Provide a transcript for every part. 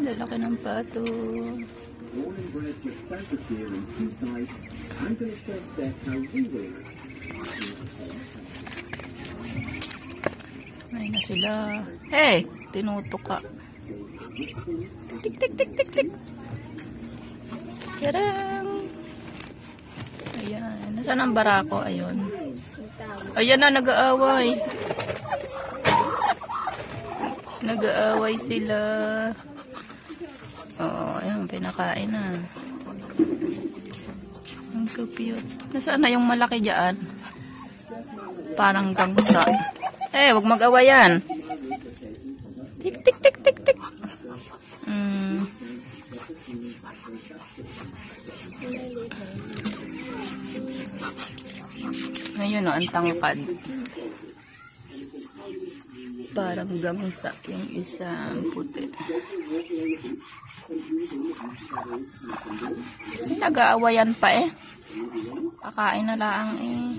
Lalaki ng pato. Ay na sila. Hey! Tinutok ka. Tik tik tik tik tik. Charang! Ayan. Nasaan ang barako? Ayun. Ayan na, nag-aaway. Nag-aaway sila. Oo, ayan, pinakain na. Ang cute. Nasaan na yung malaki dyan? Parang gangsa. Eh, wag mag-away yan. Tik, tik, tik, tik, tik. Ngayon, ang tangkad. Parang gangsa yung isang puti. Nag-aawayan pa eh. Kakain na lang eh.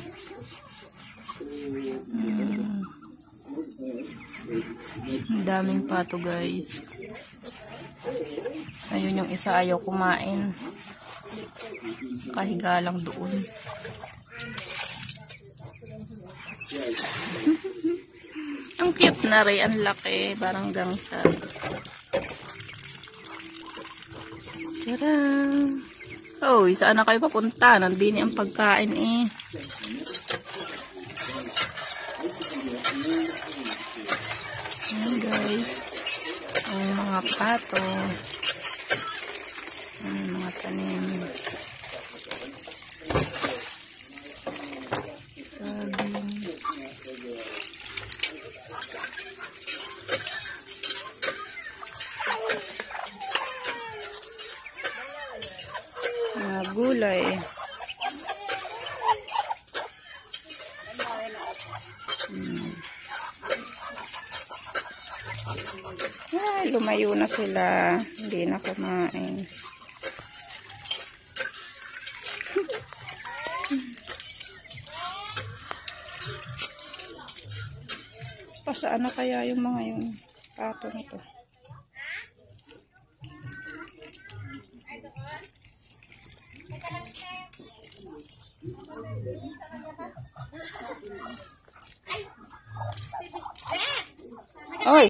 Ang daming pato guys. Ayun yung isa ayaw kumain. Kahiga lang doon. Ang cute na rin. Ang laki. Parang gangsa. Tadaan! Oh, saan na kayo papunta? Nandini ang pagkain eh. Ayan guys. Ang mga pato. Ang mga tanim. Saging. Mga gulay. Ay, lumayo na sila. Hindi na kumain. Pasaan na kaya yung mga yung pato na to? Oy!